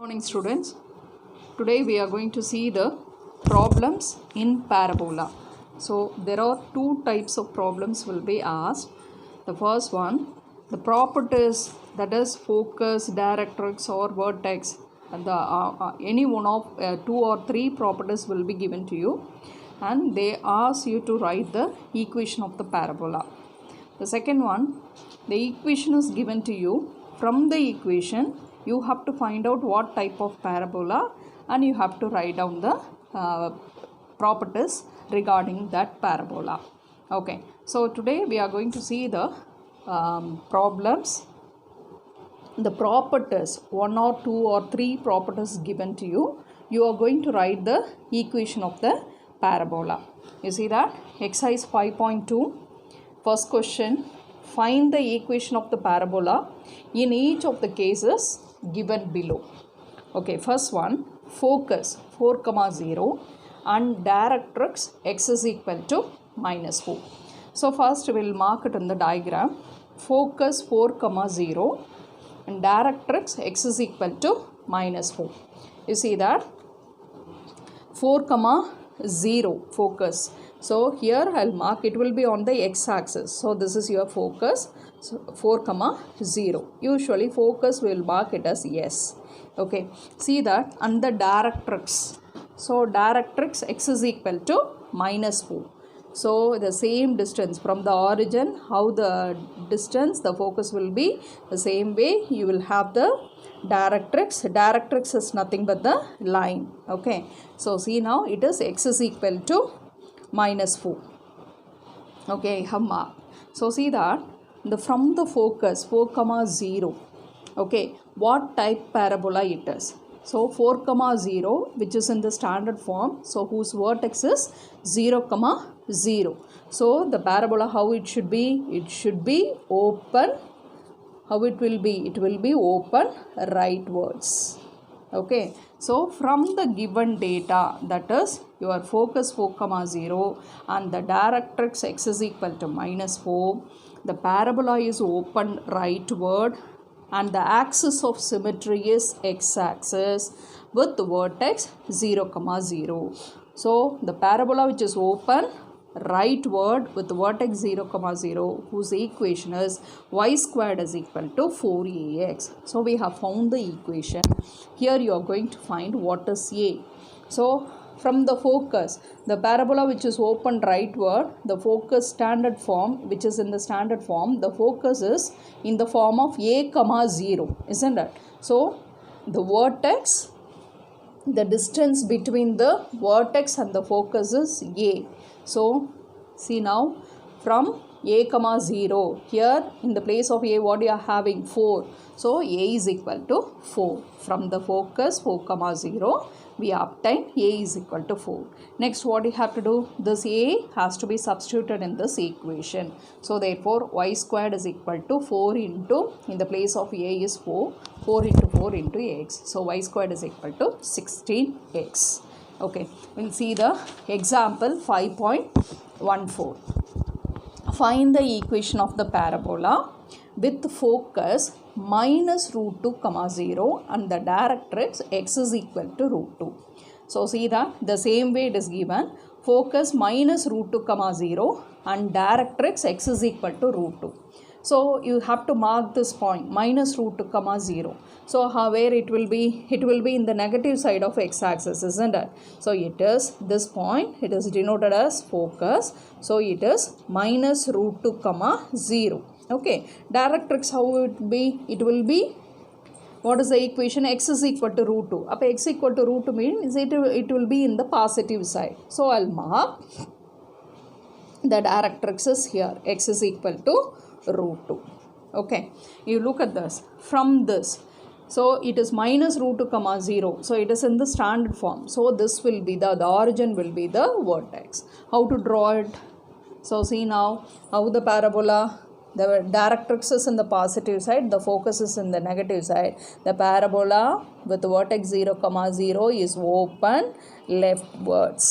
Morning students, today we are going to see the problems in parabola. So there are two types of problems will be asked. The first one, the properties, that is focus, directrix or vertex, any one of two or three properties will be given to you, and they ask you to write the equation of the parabola. The second one, the equation is given to you. From the equation you have to find out what type of parabola, and you have to write down the properties regarding that parabola. Okay, so today we are going to see the problems, the properties, one or two or three properties given to you. You are going to write the equation of the parabola. You see that? Exercise 5.2, first question, find the equation of the parabola in each of the cases given below. Okay, first one, focus 4, 0 and directrix x is equal to -4. So first we will mark it in the diagram. Focus 4, 0 and directrix x is equal to -4. You see that? 4, 0 focus. So here I'll mark, it will be on the x-axis. So this is your focus. So 4, 0. Usually focus will mark it as S. Okay. See that? And the directrix. So directrix x is equal to -4. So the same distance from the origin, how the distance, the focus will be the same way. You will have the directrix. Directrix is nothing but the line. Okay. So see now it is x is equal to -4. Okay, have marked. So see that from the focus 4, 0. Okay, what type parabola it is? So 4, 0, which is in the standard form. So whose vertex is 0, 0. So the parabola, how it should be? It should be open. How it will be? It will be open rightwards. Okay, so from the given data, that is your focus 4, 0 and the directrix x is equal to -4, the parabola is open rightward and the axis of symmetry is x-axis with the vertex 0, 0. So the parabola which is open rightward with the vertex 0, 0, whose equation is y squared is equal to 4ax. So we have found the equation. Here you are going to find what is a. So from the focus, the parabola which is open rightward, the focus standard form, which is in the standard form, the focus is in the form of a, 0, isn't it? So the vertex, the distance between the vertex and the focus is a. So see now, from a, 0, here in the place of a, what you are having? 4. So a is equal to 4. From the focus 4, 0, we obtain a is equal to 4. Next, what you have to do? This a has to be substituted in this equation. So therefore y squared is equal to 4 into, in the place of a is 4, 4 into 4 into x. So y squared is equal to 16x. Okay, we'll see the example 5.14. Find the equation of the parabola with focus -√2, 0 and the directrix x is equal to √2. So see that the same way it is given, focus -√2, 0 and directrix x is equal to √2. So you have to mark this point -√2, 0. So where it will be? It will be in the negative side of x-axis, isn't it? So it is this point. It is denoted as focus. So it is -√2, 0. Okay. Directrix, how it will be? It will be, what is the equation? X is equal to √2. Up x equal to √2 means it will be in the positive side. So I'll mark the directrix is here. X is equal to √2. Okay, you look at this. From this, so it is -√2, 0. So it is in the standard form. So this will be the origin will be the vertex. How to draw it? So see now how the parabola, the directrix is in the positive side, the focus is in the negative side. The parabola with the vertex 0, 0 is open leftwards.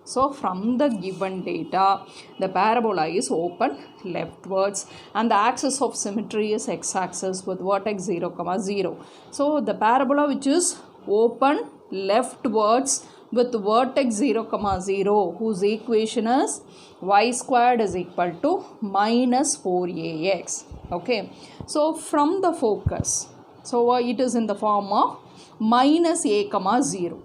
So from the given data, the parabola is open leftwards and the axis of symmetry is x-axis with vertex 0, 0. So the parabola which is open leftwards with vertex 0, 0, whose equation is y squared is equal to minus 4ax. Okay. So from the focus, so it is in the form of minus a, 0.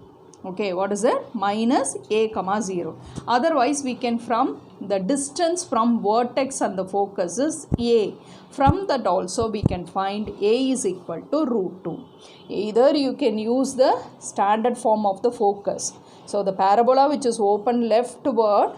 Okay, what is it? Minus a, 0. Otherwise, we can from the distance from vertex and the focus is a. From that also we can find a is equal to root 2. Either you can use the standard form of the focus. So, the parabola which is open leftward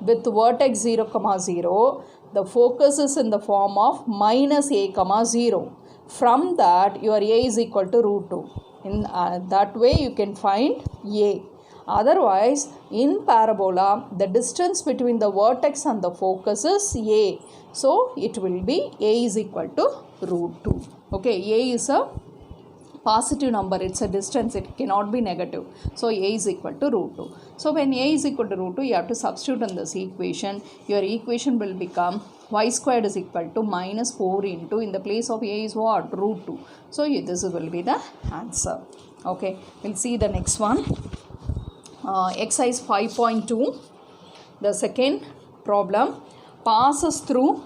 with vertex 0, 0, the focus is in the form of minus a, 0. From that, your a is equal to root 2. In that way you can find a. Otherwise, in parabola, the distance between the vertex and the focus is a. So, it will be a is equal to root 2. Okay, a is a positive number, it's a distance, it cannot be negative. So, a is equal to root 2. So, when a is equal to root 2, you have to substitute in this equation. Your equation will become y squared is equal to minus 4 into, in the place of a is what? Root 2. So, this will be the answer. Okay, we'll see the next one. Exercise 5.2. The second problem passes through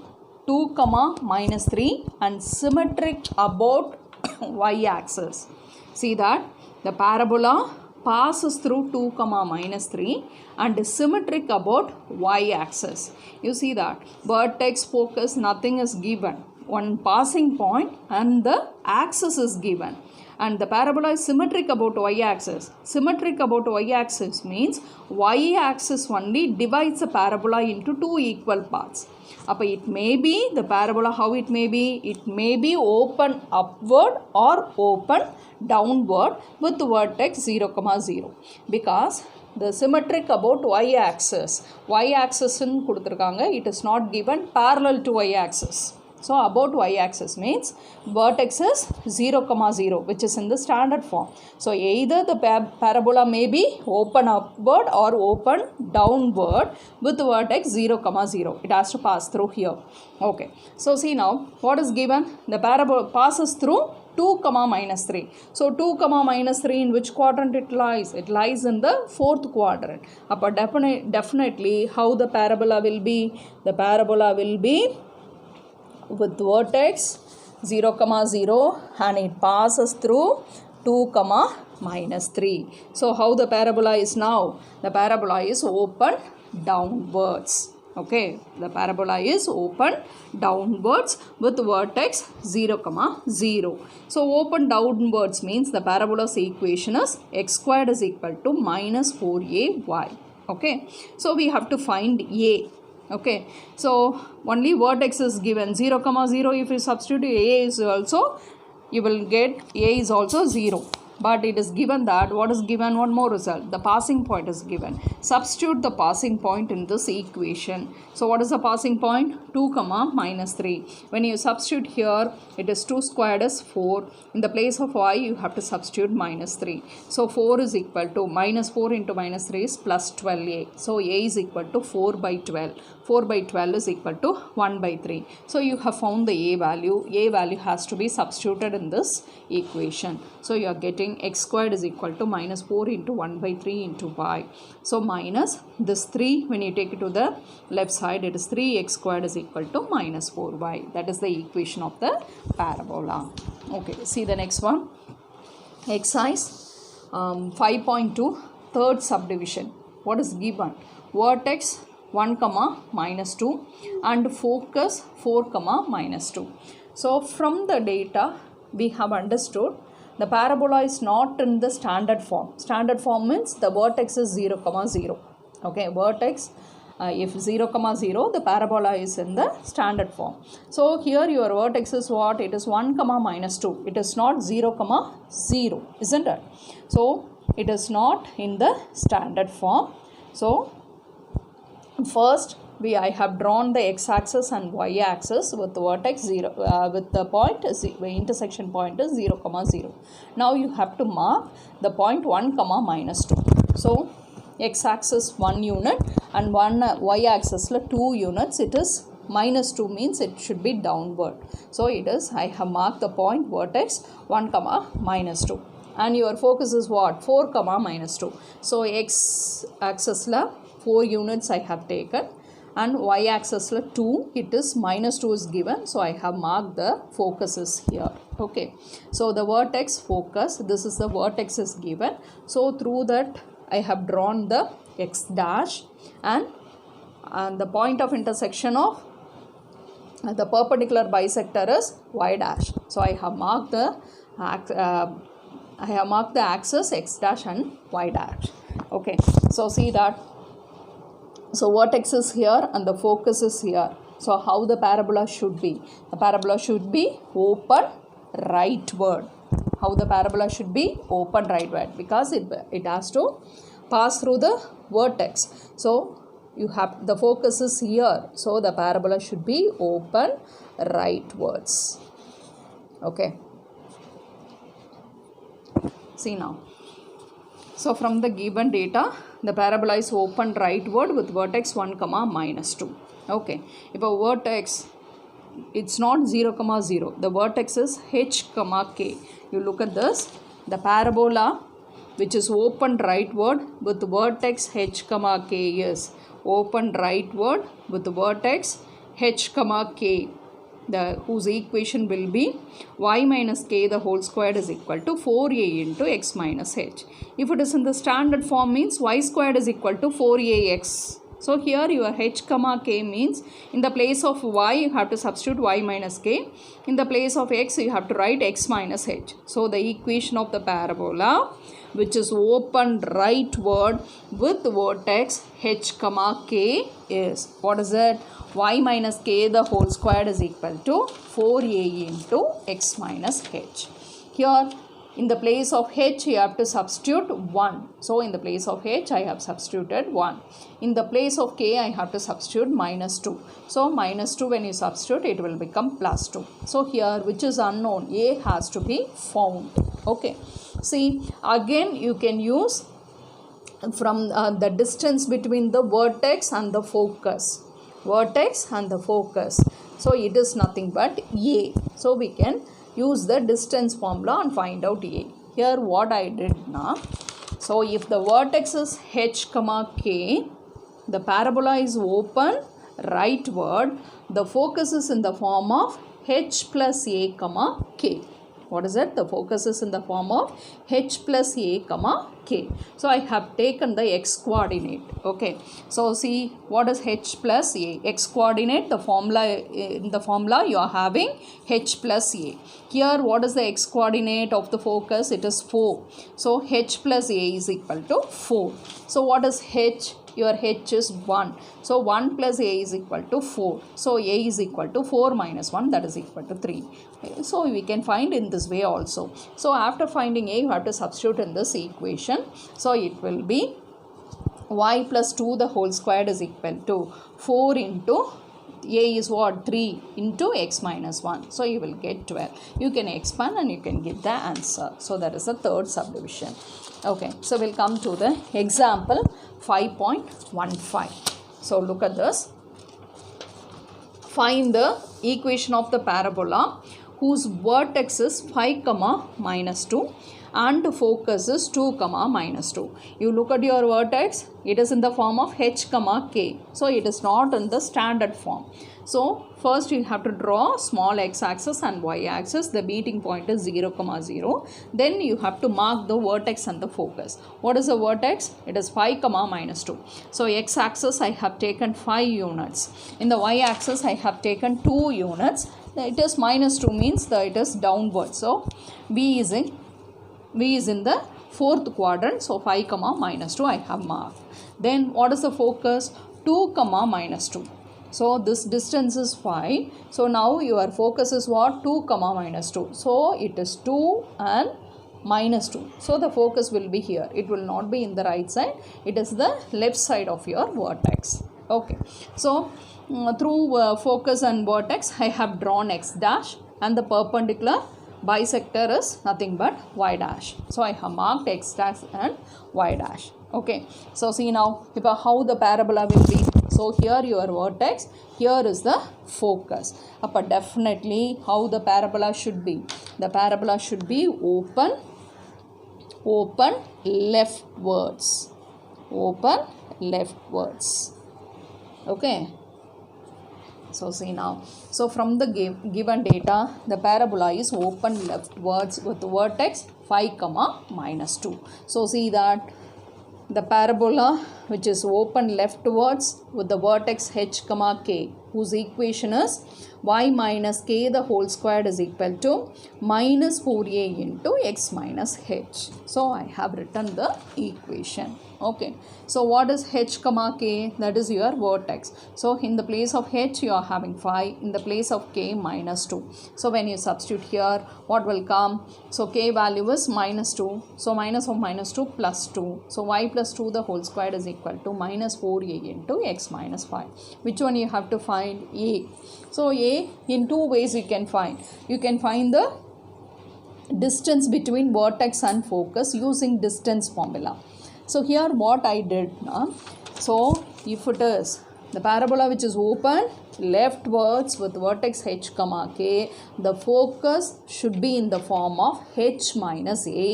2, minus 3 and symmetric about y-axis. See that the parabola passes through 2, minus 3 and is symmetric about y-axis. You see that vertex, focus, nothing is given. One passing point and the axis is given. And the parabola is symmetric about y-axis. Symmetric about y-axis means y-axis only divides the parabola into two equal parts. It may be the parabola, how it may be? It may be open upward or open downward with vertex 0, 0. Because the symmetric about y-axis. Y-axis in kuduthirukanga, it is not given parallel to y-axis. So, about y-axis means vertex is 0, 0, which is in the standard form. So, either the parabola may be open upward or open downward with vertex 0, 0. It has to pass through here. Okay. So, see now, what is given? The parabola passes through 2, minus 3. So, 2, minus 3 in which quadrant it lies? It lies in the fourth quadrant. Definitely, how the parabola will be? The parabola will be with vertex 0, 0 and it passes through 2, minus 3. So, how the parabola is now? The parabola is open downwards. Okay, the parabola is open downwards with vertex 0, 0. So, open downwards means the parabola's equation is x squared is equal to minus 4ay. Okay, so we have to find a. Okay, so only vertex is given 0, 0. If you substitute a is also, you will get a is also 0. But it is given that, what is given? One more result. The passing point is given. Substitute the passing point in this equation. So, what is the passing point? 2, minus 3. When you substitute here, it is 2 squared is 4. In the place of y, you have to substitute minus 3. So, 4 is equal to minus 4 into minus 3 is plus 12a. So, a is equal to 4 by 12. 4 by 12 is equal to 1 by 3. So, you have found the a value. A value has to be substituted in this equation. So, you are getting x squared is equal to minus 4 into 1 by 3 into y. So, minus this 3, when you take it to the left side, it is 3x squared is equal to minus 4y. That is the equation of the parabola. Okay, see the next one. Exercise 5.2, third subdivision. What is given? Vertex 1, minus 2 and focus 4, minus 2. So, from the data, we have understood the parabola is not in the standard form. Standard form means the vertex is 0, 0. Okay, vertex, if 0, 0, the parabola is in the standard form. So, here your vertex is what? It is 1, minus 2. It is not 0, 0, isn't it? So, it is not in the standard form. So, first, I have drawn the x-axis and y-axis with the vertex 0, with the point, intersection point is 0, 0. Now, you have to mark the point 1, minus 2. So, x axis 1 unit and y axis 2 units. It is -2 means it should be downward. So it is, I have marked the point vertex 1 comma -2, and your focus is what? 4 comma -2. So x axis 4 units I have taken, and y axis 2, it is -2 is given, so I have marked the focuses here. Okay, so the vertex focus, this is the vertex is given, so through that I have drawn the x dash, and the point of intersection of the perpendicular bisector is y dash. So I have marked the axis x dash and y dash. Okay, so see that. So vertex is here and the focus is here. So how the parabola should be? The parabola should be open rightward. How the parabola should be? Open rightward, because it has to pass through the vertex. So you have, the focus is here, so the parabola should be open rightwards. Okay, see now. So from the given data, the parabola is open rightward with vertex 1 comma -2. Okay, if a vertex, it's not 0 comma 0, the vertex is h comma k. You look at this, the parabola which is open rightward with vertex h comma k is open rightward with vertex h comma k, whose equation will be y minus k the whole squared is equal to 4a into x minus h. If it is in the standard form, means y squared is equal to 4ax. So here your h comma k means, in the place of y you have to substitute y minus k, in the place of x you have to write x minus h. So the equation of the parabola which is open rightward with vertex h comma k is, what is it? Y minus k the whole squared is equal to 4a into x minus h. Here in the place of h you have to substitute 1. So in the place of h I have substituted 1. In the place of k I have to substitute -2. So -2 when you substitute, it will become +2. So here, which is unknown, a has to be found. Okay, see, again you can use from the distance between the vertex and the focus. Vertex and the focus, so it is nothing but a. So we can use the distance formula and find out a. Here what I did now, so if the vertex is h comma k, the parabola is open rightward, the focus is in the form of h plus a comma k. What is it? The focus is in the form of h plus a comma k. So I have taken the x coordinate. Okay, so see, what is h plus a? X coordinate, the formula, in the formula you are having h plus a. Here what is the x coordinate of the focus? It is 4. So h plus a is equal to 4. So what is h? Your h is 1. So 1 plus a is equal to 4. So a is equal to 4 minus 1, that is equal to 3. So we can find in this way also. So after finding a, you have to substitute in this equation. So it will be y plus 2 the whole squared is equal to 4 into a is what? 3 into x minus 1. So you will get 12. You can expand and you can get the answer. So that is the third subdivision. Okay, so we'll come to the example 5.15. So look at this. Find the equation of the parabola whose vertex is 5 comma -2 and focus is 2 comma -2. You look at your vertex, it is in the form of h comma k. So it is not in the standard form. So first you have to draw small x axis and y axis. The meeting point is 0 comma 0. Then you have to mark the vertex and the focus. What is the vertex? It is 5 comma -2. So x axis I have taken 5 units. In the y axis I have taken 2 units. It is -2 means that it is downward. So v is in the fourth quadrant. So 5 comma -2 I have marked. Then what is the focus? 2 comma -2. So this distance is 5. So now your focus is what? 2 comma -2. So it is 2 and -2. So the focus will be here. It will not be in the right side. It is the left side of your vertex. Okay. So through focus and vertex I have drawn x dash and the perpendicular bisector is nothing but y dash. So I have marked x dash and y dash. Okay, so see now how the parabola will be. So here your vertex, here is the focus. But definitely how the parabola should be. The parabola should be open leftwards. Open leftwards. Okay. So see now. So from the given data, the parabola is open leftwards with the vertex 5, -2. So see that the parabola which is open leftwards with the vertex h, k, whose equation is y minus k the whole squared is equal to minus 4a into x minus h. So I have written the equation. Okay, so what is h, k? That is your vertex. So in the place of h you are having 5, in the place of k -2. So when you substitute here, what will come? So k value is -2. So minus of -2 plus 2. So y plus 2 the whole squared is equal to minus 4a into x minus 5. Which one you have to find? A. So a in two ways you can find. You can find the distance between vertex and focus using distance formula. So here what I did, so if it is the parabola which is open leftwards with vertex h, k, the focus should be in the form of h minus a,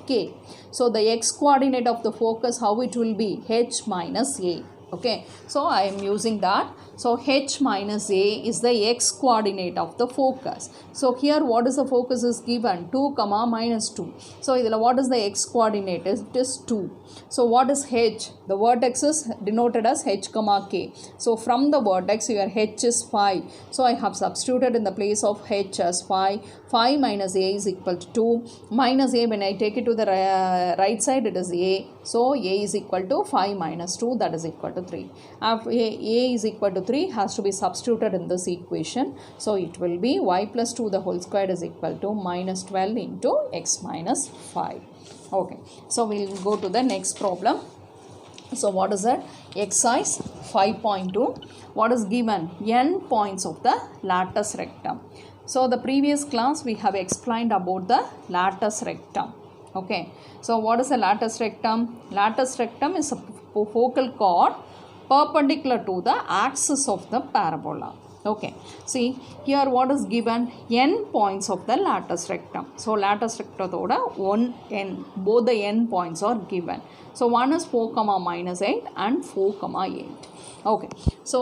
k. So the x coordinate of the focus, how it will be? H minus a. Okay, so I am using that. So h minus a is the x coordinate of the focus. So here what is the focus is given? 2, -2. So what is the x coordinate? It is 2. So what is h? The vertex is denoted as h, k. So from the vertex your h is 5. So I have substituted in the place of h as 5. 5 minus a is equal to 2. Minus a, when I take it to the right side, it is a. So a is equal to 5 minus 2, that is equal to 3. A is equal to 3 has to be substituted in this equation. So it will be y plus 2 the whole squared is equal to minus 12 into x minus 5. Okay, so we will go to the next problem. So what is that? Exercise 5.2. What is given? N points of the lattice rectum. So the previous class we have explained about the lattice rectum. Okay, so what is a lattice rectum? Lattice rectum is a focal chord perpendicular to the axis of the parabola. Okay, see here what is given? N points of the lattice rectum. So lattice rectum oda 1 n, both the n points are given. So one is 4, -8 and 4, 8. Okay, so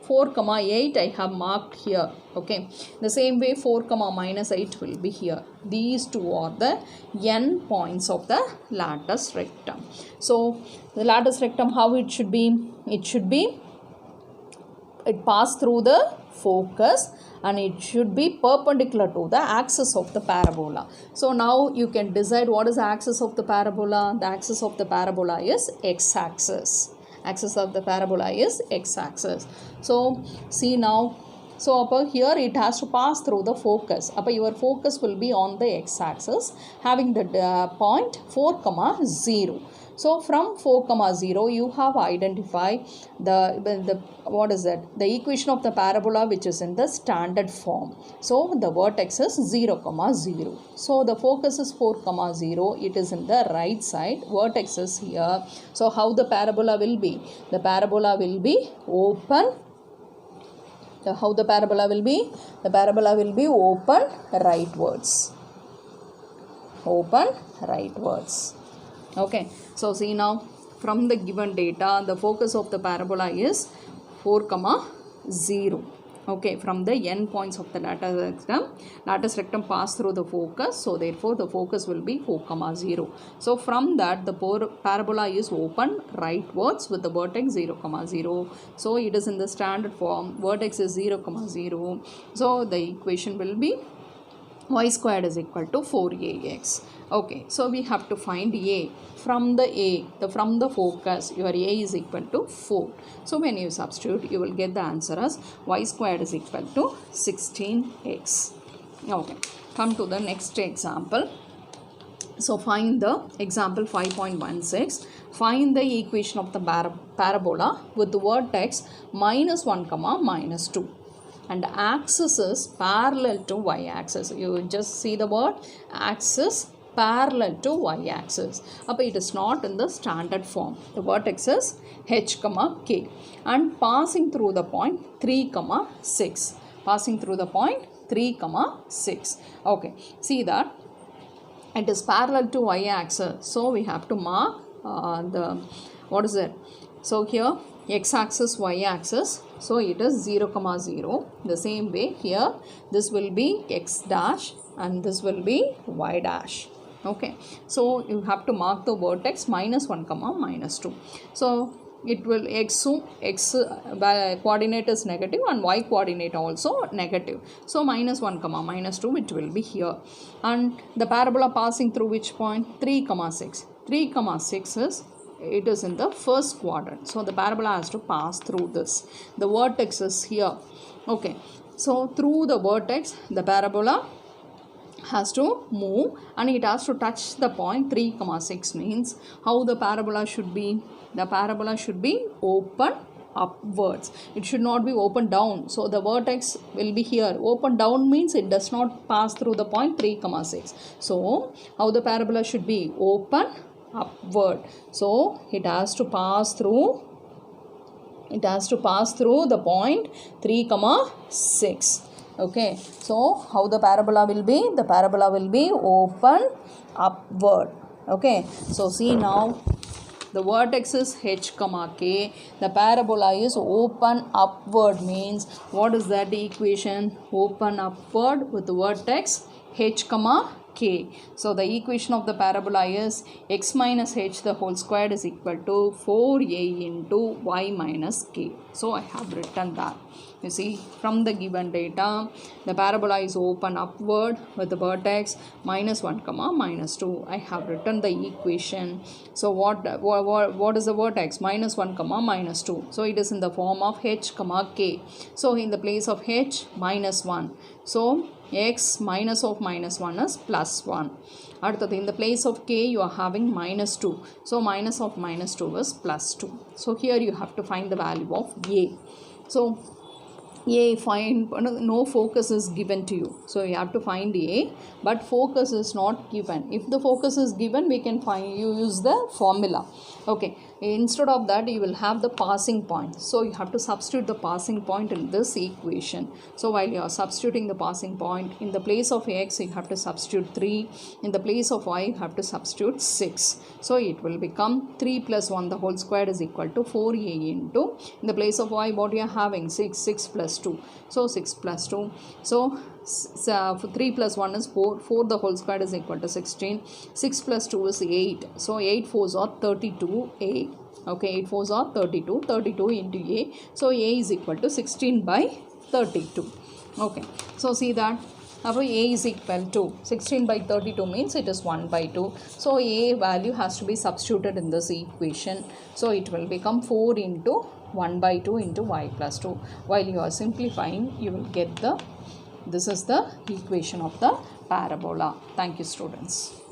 4, 8 I have marked here. Okay, the same way 4, -8 will be here. These two are the n points of the lattice rectum. So the lattice rectum, how it should be? It passes through the focus and it should be perpendicular to the axis of the parabola. So now you can decide what is the axis of the parabola. The axis of the parabola is x-axis. Axis of the parabola is x-axis. So see now, so upper here it has to pass through the focus. Upper your focus will be on the x-axis having the point 4, 0. So from 4, 0 you have identified the what is that? The equation of the parabola which is in the standard form. So the vertex is 0, 0. So the focus is 4, 0. It is in the right side. Vertex is here. So how the parabola will be? The parabola will be open. How the parabola will be? The parabola will be open rightwards. Open rightwards. Okay, so see now from the given data, the focus of the parabola is 4, 0. Okay, from the n points of the lattice rectum pass through the focus. So therefore the focus will be 4, 0. So from that the parabola is open rightwards with the vertex 0, 0. So it is in the standard form. Vertex is 0, 0. So the equation will be y squared is equal to 4ax. Okay, so we have to find a. From the focus, your a is equal to 4. So when you substitute, you will get the answer as y squared is equal to 16x. Okay, come to the next example. So find the example 5.16. Find the equation of the parabola with the vertex -1, -2. and axis is parallel to y-axis. You just see the word axis parallel to y-axis. But it is not in the standard form. The vertex is h, k and passing through the point 3, 6. Passing through the point 3, 6. Okay, see that it is parallel to y-axis. So we have to mark so here x-axis, y-axis. So it is 0, 0. The same way here this will be x dash and this will be y dash. Okay, so you have to mark the vertex -1, -2. So it will x coordinate is negative and y coordinate also negative. So -1, -2 it will be here. And the parabola passing through which point? 3, 6. 3, 6 is it is in the first quadrant. So the parabola has to pass through this. The vertex is here. Okay, so through the vertex the parabola has to move and it has to touch the point 3, 6 means how the parabola should be? The parabola should be open upwards. It should not be open down. So the vertex will be here. Open down means it does not pass through the point 3, 6. So how the parabola should be? Open upward. So it has to pass through the point 3, 6. Okay, so how the parabola will be? The parabola will be open upward. Okay, so see now the vertex is h, k. The parabola is open upward means what is that equation? Open upward with the vertex h, k. So the equation of the parabola is x minus h the whole squared is equal to 4a into y minus k. So I have written that. You see, from the given data, the parabola is open upward with the vertex -1, -2. I have written the equation. So what is the vertex? -1, -2. So it is in the form of h, k. So in the place of h, -1. So x minus of -1 is +1. In the place of k you are having -2. So minus of -2 is +2. So here you have to find the value of a. So no focus is given to you. So you have to find a, but focus is not given. If the focus is given, we can use the formula. Okay, instead of that you will have the passing point. So you have to substitute the passing point in this equation. So while you are substituting the passing point, in the place of x you have to substitute 3, in the place of y you have to substitute 6. So it will become 3 plus 1 the whole square is equal to 4a into, in the place of y what you are having? 6 plus 2. So 6 plus 2. So 3 plus 1 is 4. 4 the whole square is equal to 16. 6 plus 2 is 8. So 8 4s are 32a. Okay, 8 4s are 32. 32 into a. So a is equal to 16 by 32. Okay, so see that. Now a is equal to 16 by 32 means it is 1 by 2. So a value has to be substituted in this equation. So it will become 4 into 1 by 2 into y plus 2. While you are simplifying, you will get this is the equation of the parabola. Thank you, students.